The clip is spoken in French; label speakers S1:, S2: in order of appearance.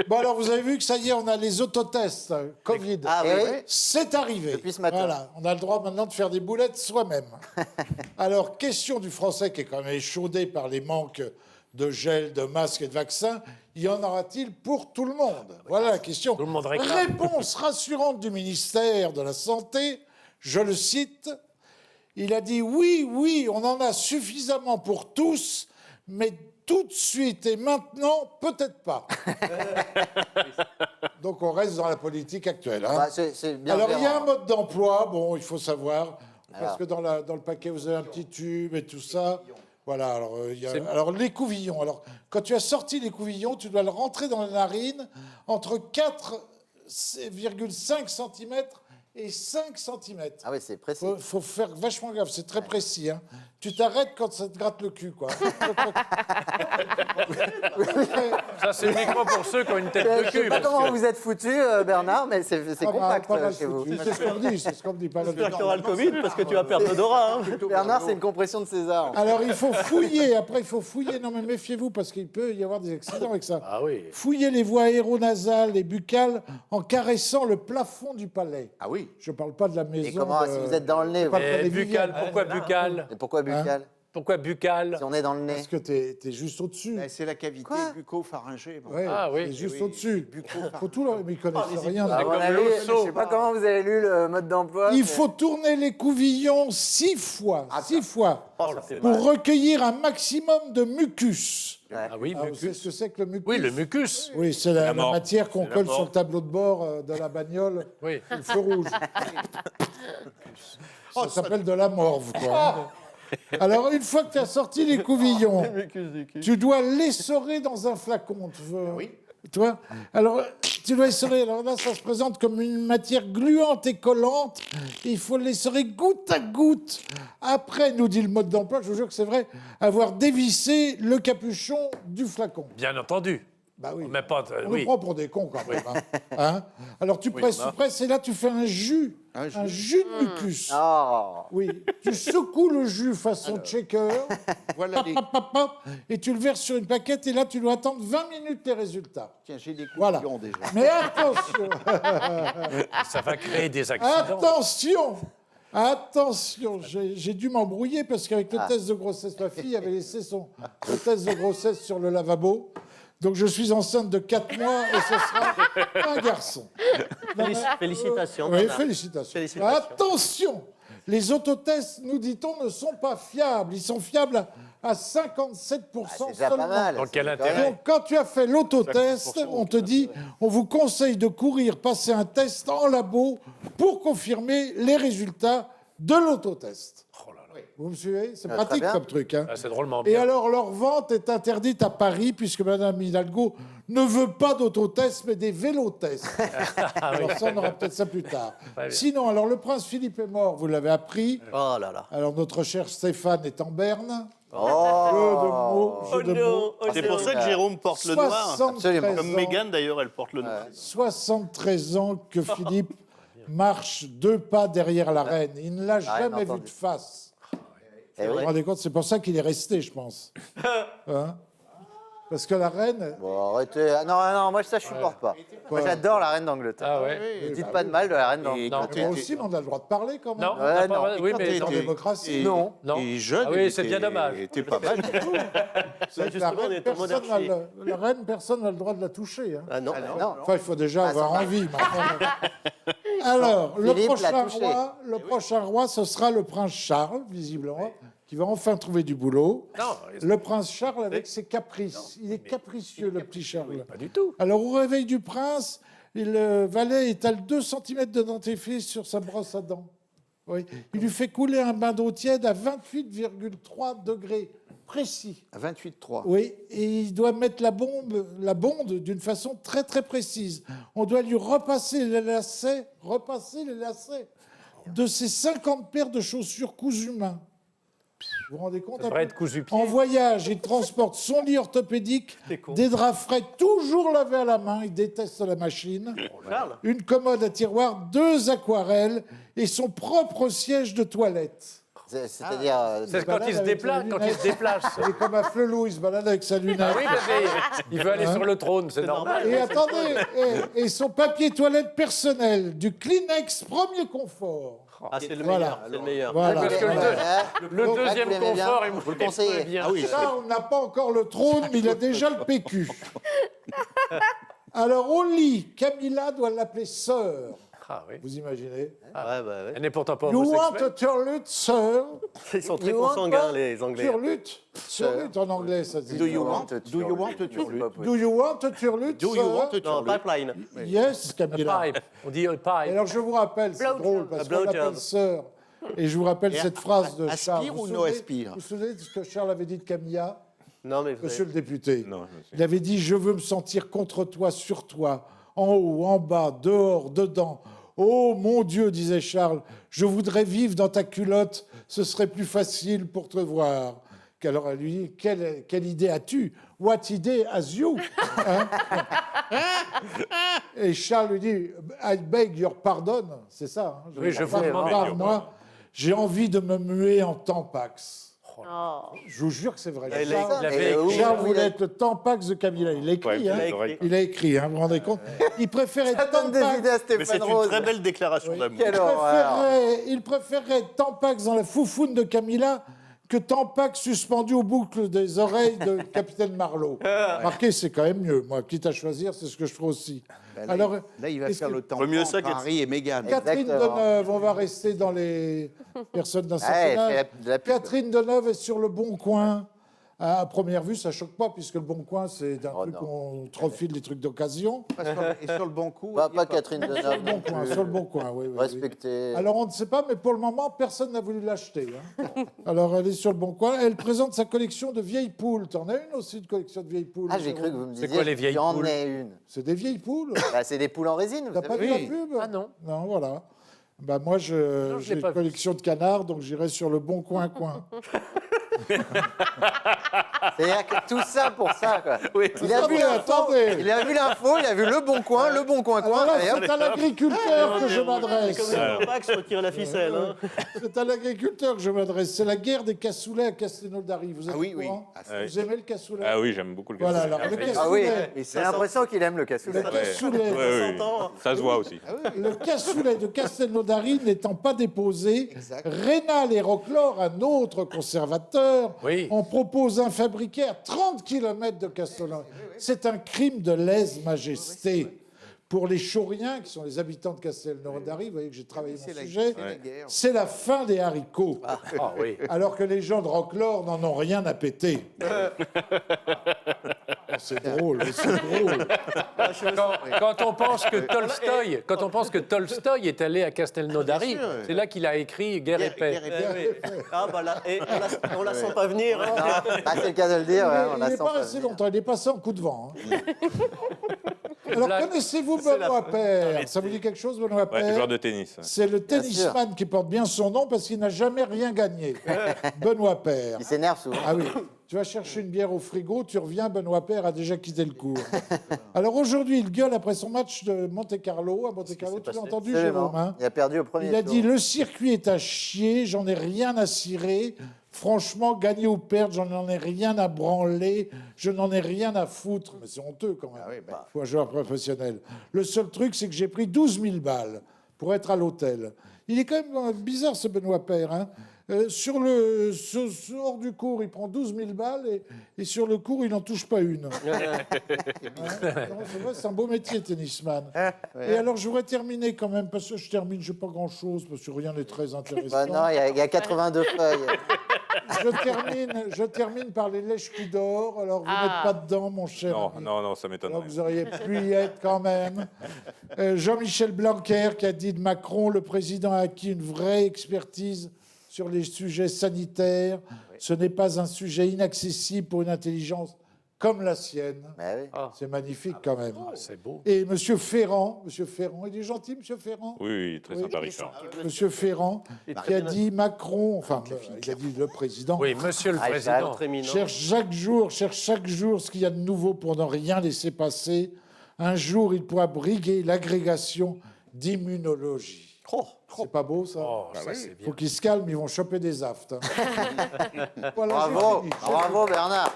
S1: Bon, alors, vous avez vu que ça y est, on a les autotests Covid.
S2: Ah oui.
S1: C'est arrivé.
S2: Depuis ce matin.
S1: Voilà, on a le droit maintenant de faire des boulettes soi-même. Alors, question du français qui est quand même échaudé par les manques de gel, de masques et de vaccins. Y en aura-t-il pour tout le monde? Voilà la question.
S3: Tout le monde réclame.
S1: Réponse rassurante du ministère de la Santé. Je le cite. Il a dit oui, on en a suffisamment pour tous, mais tout de suite et maintenant, peut-être pas. Donc on reste dans la politique actuelle. Hein.
S2: Bah, c'est bien.
S1: Alors il y a un
S2: Véran.
S1: mode d'emploi, bon, il faut savoir, parce que dans le paquet, vous avez un petit tube et tout ça. Voilà, alors, alors les couvillons. Alors, quand tu as sorti les couvillons, tu dois le rentrer dans la narine entre 4,5 cm et 5 cm.
S2: Ah oui, c'est précis.
S1: Faut faire vachement gaffe, c'est très précis. Hein. Tu t'arrêtes quand ça te gratte le cul, quoi.
S3: Ça, c'est uniquement pour ceux qui ont une tête
S2: Je
S3: de
S2: sais
S3: cul.
S2: pas
S3: parce
S2: comment
S3: que-
S2: vous êtes foutu, Bernard, mais c'est compact
S1: pas mal
S2: chez vous.
S1: foutu. C'est ce qu'on dit, c'est ce qu'on dit. Pas mal
S4: J'espère qu'il y aura le Covid parce que tu vas perdre l'odorat. Hein.
S2: Bernard, c'est une compression de César.
S1: Alors, il faut fouiller. Après, il faut fouiller. Non, mais méfiez-vous, parce qu'il peut y avoir des accidents avec ça.
S3: Ah oui.
S1: Fouiller les voies aéronasales et buccales en caressant le plafond du palais.
S4: Ah oui.
S1: Je ne parle pas de la maison.
S2: Et comment, si vous êtes dans le nez,
S1: pas
S2: vous-
S1: près
S3: Et
S1: des
S3: buccal,
S1: millions.
S3: pourquoi buccal?
S2: Et pourquoi buccal
S3: Pourquoi buccal?
S2: Si on est dans le nez.
S1: Parce que t'es juste au-dessus.
S4: Ben, c'est la cavité
S2: Quoi
S4: bucco-pharyngée. bon.
S1: Ouais,
S3: Ah oui.
S1: t'es juste
S4: Oui,
S1: au-dessus. Faut tout leur... Mais ils connaissent rien.
S2: À mon
S3: comme
S2: avis,
S3: l'osso.
S2: je sais pas comment vous avez lu le mode d'emploi.
S1: Il
S2: mais-
S1: faut tourner les couvillons 6 fois. 6 fois.
S4: Oh, ça fait mal.
S1: Pour recueillir un maximum de mucus.
S3: Ah oui,
S1: Ah, vous savez
S3: mucus.
S1: ce que c'est que le mucus?
S3: Oui, le mucus.
S1: Oui, c'est la
S5: mort.
S1: matière qu'on
S5: C'est la
S1: colle
S5: mort.
S1: sur le tableau de bord de la bagnole,
S3: Oui.
S1: le feu rouge. Ça s'appelle de la morve, quoi. Alors, une fois que tu as sorti les couvillons, tu dois l'essorer dans un flacon.
S4: Oui.
S1: Tu vois? Alors, tu dois essorer. Alors là, ça se présente comme une matière gluante et collante. Il faut l'essorer goutte à goutte. Après, nous dit le mode d'emploi, je vous jure que c'est vrai, avoir dévissé le capuchon du flacon.
S3: Bien entendu.
S1: Bah oui.
S3: Mais pas.
S1: On nous
S3: Oui.
S1: prend pour des cons quand même. Hein. Alors tu presses, et là tu fais un jus. Un jus de mucus.
S2: Oh.
S1: Oui. Tu secoues le jus façon shaker.
S4: Voilà les...
S1: Et tu le verses sur une plaquette et là tu dois attendre 20 minutes les résultats.
S4: Tiens, j'ai des
S1: Voilà.
S4: coupillons déjà.
S1: Mais attention,
S3: Ça va créer des accidents.
S1: attention, j'ai dû m'embrouiller parce qu'avec le test de grossesse, ma fille avait laissé le test de grossesse sur le lavabo. Donc je suis enceinte de 4 mois et ce sera un garçon.
S6: Félicitations.
S1: Oui,
S6: Bernard.
S1: félicitations.
S6: Félicitations.
S1: Attention, les autotests, nous dit-on, ne sont pas fiables. Ils sont fiables à 57%
S2: C'est déjà
S1: seulement.
S2: pas mal.
S3: Donc, quel
S2: c'est
S3: intérêt
S2: correct.
S1: Donc, quand tu as fait l'autotest, on te dit, on vous conseille de courir passer un test en labo pour confirmer les résultats de l'autotest. Vous me suivez? C'est
S2: très
S1: pratique
S2: bien.
S1: comme truc. Hein.
S3: Ah, c'est drôlement
S1: Et
S3: bien.
S1: alors, leur vente est interdite à Paris puisque Mme Hidalgo ne veut pas d'autotests, mais des vélotests. Alors ça, on aura peut-être ça plus tard.
S3: Très bien.
S1: Sinon, alors, le prince Philippe est mort, vous l'avez appris.
S6: Oh là là.
S1: Alors, notre cher Stéphane est en berne.
S2: Oh.
S1: Jeu de mots.
S5: C'est pour ça que Jérôme porte le noir.
S1: 73
S5: Comme
S1: ans.
S5: Mégane, d'ailleurs, elle porte le noir.
S1: 73 ans que Philippe marche 2 pas derrière la reine. Il ne l'a jamais vu
S2: entendu.
S1: de face.
S2: Eh
S1: Vous
S2: oui.
S1: vous rendez compte, c'est pour ça qu'il est resté, je pense. Hein? Parce que la reine...
S2: Bon, arrêtez. Ah, non, non, moi ça je supporte pas. Moi j'adore la reine d'Angleterre.
S3: Ah ouais.
S2: Ne dites pas de mal de la reine d'Angleterre.
S3: Non.
S1: Moi aussi, mais on a le droit de parler quand même.
S3: Non,
S2: Ouais,
S3: on n'a pas-
S2: non.
S3: oui,
S4: Quand
S3: mais
S4: t'es
S1: En
S4: été-
S1: démocratie.
S2: Non.
S3: non.
S4: Et jeune,
S3: Ah oui,
S4: il
S3: c'est
S4: était-
S3: bien dommage.
S4: il était pas mal.
S1: C'est que
S6: justement, on est en monarchie.
S1: la reine, personne n'a le droit de la toucher. Hein.
S6: Ah non.
S2: Non.
S1: Enfin, il faut déjà avoir
S2: ça va.
S1: envie. mais enfin, alors,
S2: Philippe l'a touché.
S1: le prochain roi, ce sera le prince Charles, visiblement, qui va enfin trouver du boulot.
S3: Non,
S1: Le prince Charles avec ses caprices. Il est capricieux, le petit Charles.
S3: pas du tout.
S1: Alors, au réveil du prince, le valet étale 2 cm de dentifrice sur sa brosse à dents. Oui. Il lui fait couler un bain d'eau tiède à 28,3 degrés précis.
S4: À 28,3.
S1: Oui, et il doit mettre la bonde d'une façon très très précise. On doit lui repasser les lacets de ses 50 paires de chaussures cousues main. Vous vous rendez compte?
S3: Ça devrait être cousu pied.
S1: En voyage, il transporte son lit orthopédique, des draps frais toujours lavés à la main, il déteste la machine,
S6: Charles.
S1: une commode à tiroirs, 2 aquarelles et son propre siège de toilette.
S2: C'est-à-dire.
S3: C'est quand il se
S1: avec
S3: déplace,
S1: ses
S3: quand il se déplace.
S1: Il est comme un flelou, il se balade avec sa lunette.
S3: Ah oui, mais il veut aller sur le trône, c'est normal.
S1: Et attendez, et son papier toilette personnel, du Kleenex premier confort.
S6: Ah, c'est le
S1: Voilà.
S6: meilleur. C'est le meilleur.
S1: Voilà.
S3: Parce que le
S2: Donc,
S3: deuxième
S2: vous l'aimez bien,
S3: confort,
S2: vous le conseillez.
S3: bien.
S4: Ah oui,
S1: Ça, on n'a pas encore le trône, mais il a déjà le PQ. Alors, au lit, Camilla doit l'appeler sœur.
S3: Ah oui.
S1: Vous imaginez?
S6: Ouais, bah, ouais.
S3: Elle n'est pourtant pas
S1: You want
S3: homosexuelle.
S1: a turlut, sœur?
S6: Ils sont très
S2: You want
S6: consanguins,
S2: pas
S6: les Anglais.
S1: Turlut? Turlut en anglais, ça se dit.
S4: Do you want a turlut?
S1: Do you want a turlut,
S4: Do you
S1: sœur?
S4: want a
S6: Non,
S4: turlut?
S6: pipeline.
S1: Yes, Camilla.
S3: Pipe. On dit
S1: Et
S3: pipe.
S1: alors, je vous rappelle, c'est drôle, parce
S6: A
S1: qu'on l'appelle
S6: blowjob.
S1: sœur. Et je vous rappelle cette phrase de
S4: aspire
S1: Charles.
S4: ou
S1: Vous
S4: no
S1: souvenez-
S4: aspire?
S1: Vous vous souvenez de ce que Charles avait dit de Camilla?
S6: Non, mais vous
S1: Monsieur le député.
S7: Non, je me suis-
S1: Il avait dit « Je veux me sentir contre toi, sur toi, en haut, en bas, dehors, dedans. Oh mon Dieu, disait Charles, je voudrais vivre dans ta culotte, ce serait plus facile pour te voir. » Alors elle lui dit « Quelle idée as-tu? What idea has you? Hein? Et Charles lui dit « I beg your pardon. » C'est ça. Hein,
S3: Oui, je vous
S1: pardonne-moi,
S3: demande.
S1: moi, j'ai envie de me muer en Tampax.
S8: Oh.
S1: Je vous jure que c'est vrai.
S6: Il
S1: Charles-
S3: il avait écrit-
S1: Charles voulait être le Tampax de Camilla. Il l'a écrit,
S7: Ouais,
S1: hein.
S7: les oreilles.
S1: Il a écrit, hein, vous vous rendez compte? Il préférait
S2: Ça donne des idées à
S5: Mais c'est
S2: Stéphane
S5: une
S2: Rose.
S5: très belle déclaration d'amour.
S2: Quelle horreur.
S1: Il préférait Tampax dans la foufoune de Camilla que Tampax suspendu aux boucles des oreilles de Capitaine Marlowe. Marquez, c'est quand même mieux. Moi, quitte à choisir, c'est ce que je ferai aussi.
S4: Ben là,
S1: Alors,
S4: là, il va
S1: qu'est-ce
S4: faire
S1: que-
S4: le temps
S5: Vaut mieux ça
S4: entre
S5: qu'être-
S4: Harry et Meghan.
S1: Catherine
S2: Exactement.
S1: Deneuve, on va rester dans les personnes d'un certain
S2: Ouais,
S1: âge.
S2: fait de la pub.
S1: Catherine Deneuve est sur le Bon Coin. À première vue, ça choque pas, puisque le Bon Coin, c'est un
S2: Oh
S1: truc
S2: non.
S1: où on trofile des trucs d'occasion.
S4: Et sur le bon coup.
S2: Pas,
S4: il y a
S2: pas Catherine Deneuve.
S1: Bon
S2: non
S1: Coin,
S2: plus.
S1: sur le Bon Coin, oui. oui, oui.
S2: Respectez.
S1: Alors, on ne sait pas, mais pour le moment, personne n'a voulu l'acheter. Hein. Alors, elle est sur le Bon Coin. Elle présente sa collection de vieilles poules. T'en as une aussi, de collection de vieilles poules?
S2: Ah, j'ai cru que
S1: Jérôme
S2: vous me
S3: C'est
S2: disiez
S3: quoi les vieilles
S2: j'en
S3: poules
S2: ai une.
S1: C'est des vieilles poules?
S2: Bah, c'est des poules en résine, vous
S1: T'as pas
S2: savez.
S1: vu la pub?
S3: Ah non.
S1: Non, voilà. Bah, moi,
S3: je l'ai
S1: j'ai
S3: pas
S1: une
S3: vu.
S1: collection de canards, donc j'irai sur le Bon Coin.
S2: C'est-à-dire que tout ça pour ça, quoi. Il a
S1: Attendez,
S2: vu l'info,
S1: attendez.
S2: il a vu l'info, il a vu le bon coin, le bon coin,
S1: Alors là,
S2: et hop.
S1: c'est à l'agriculteur que je m'adresse.
S6: Comme Max retire la ficelle. Hein.
S1: C'est à l'agriculteur que je m'adresse. C'est la guerre des cassoulets à Castelnaudary. Vous êtes
S4: Ah oui,
S1: au
S4: oui.
S1: courant?
S4: Ah,
S1: Vous aimez le cassoulet?
S7: Ah oui, j'aime beaucoup le
S1: Voilà,
S7: cassoulet.
S1: alors, le
S2: Ah oui,
S1: cassoulet.
S2: j'ai l'impression qu'il aime le cassoulet.
S1: Le cassoulet.
S7: Ouais, ouais, ouais. Ça se voit aussi.
S1: Le cassoulet de Castelnaudary n'étant pas déposé,
S4: Exact.
S1: Rénal et Roclore, un autre conservateur,
S3: Oui.
S1: en propose un fabriqué à 30 km de Castelnaudary. C'est un crime de lèse-majesté. Pour les Chauriens, qui sont les habitants de Castelnaudary, vous voyez que j'ai travaillé mon sujet,
S4: c'est la guerre.
S1: c'est la fin des haricots.
S3: Ah oui.
S1: Alors que les gens de Roclore n'en ont rien à péter. Oh, c'est drôle, c'est drôle.
S3: Quand on pense que Tolstoï est allé à Castelnaudary,
S4: Bien sûr.
S3: c'est là qu'il a écrit Guerre et paix.
S6: Ah, bah là, et on la sent pas venir. Hein.
S2: Non, bah, c'est le cas de le dire, ouais, on
S1: Il
S2: la
S1: n'est
S2: sent
S1: pas
S2: pas
S1: resté
S2: venir.
S1: longtemps, il est passé en coup de vent. hein. Alors,
S3: Blague.
S1: connaissez-vous
S6: C'est la
S1: Benoît
S6: fin.
S1: Père? Ça vous dit quelque chose, Benoît
S7: Ouais,
S1: Père?
S7: joueur de tennis.
S1: C'est le tennisman qui porte bien son nom parce qu'il n'a jamais rien gagné. Benoît Père.
S2: Il s'énerve souvent.
S1: Ah oui. Tu vas chercher une bière au frigo, tu reviens, Benoît Père a déjà quitté le cours. Alors aujourd'hui, il gueule après son match de Monte-Carlo. À Monte-Carlo, tu l'as entendu,
S2: Absolument.
S1: Jérôme, hein?
S2: Il a perdu au premier
S1: Il a
S2: tour.
S1: dit, le circuit est à chier, j'en ai rien à cirer. Franchement, gagner ou perdre, j'en ai rien à branler, je n'en ai rien à foutre. Mais c'est honteux quand même, pour un joueur professionnel. Le seul truc, c'est que j'ai pris 12 000 balles pour être à l'hôtel. Il est quand même bizarre, ce Benoît Père. Hein. Hors du cours, il prend 12 000 balles et sur le cours, il n'en touche pas une. Non, c'est vrai, c'est un beau métier, tennisman. Et alors, je voudrais terminer quand même, parce que je termine, je n'ai pas grand-chose, parce que rien n'est très intéressant.
S2: Bah non, il y a 82 feuilles.
S1: Je termine par les lèches qui d'or. Alors, vous
S8: Ah.
S1: n'êtes pas dedans, mon cher.
S7: Non,
S1: ami.
S7: non, non, ça m'étonnerait.
S1: Alors, vous auriez pu y être quand même. Jean-Michel Blanquer qui a dit de Macron, le président a acquis une vraie expertise sur les sujets sanitaires. Ce n'est pas un sujet inaccessible pour une intelligence comme la sienne.
S2: Bah oui.
S1: C'est magnifique quand même.
S3: C'est beau.
S1: Et Monsieur Ferrand, il est gentil, Monsieur Ferrand.
S7: Oui, oui, très sympa, Richard.
S1: Monsieur Ferrand, qui a dit Macron, enfin, il a dit le président.
S3: Oui, monsieur le
S2: Ah,
S3: président.
S6: Très éminent.
S1: Cherche chaque jour ce qu'il y a de nouveau pour ne rien laisser passer. Un jour, il pourra briguer l'agrégation d'immunologie.
S6: Oh,
S1: C'est pas beau, ça?
S3: Oh, ça, c'est bien.
S1: Faut qu'ils se calment, ils vont choper des aftes. Hein. Voilà, j'ai
S2: Bravo,
S1: fini.
S2: bravo Bernard.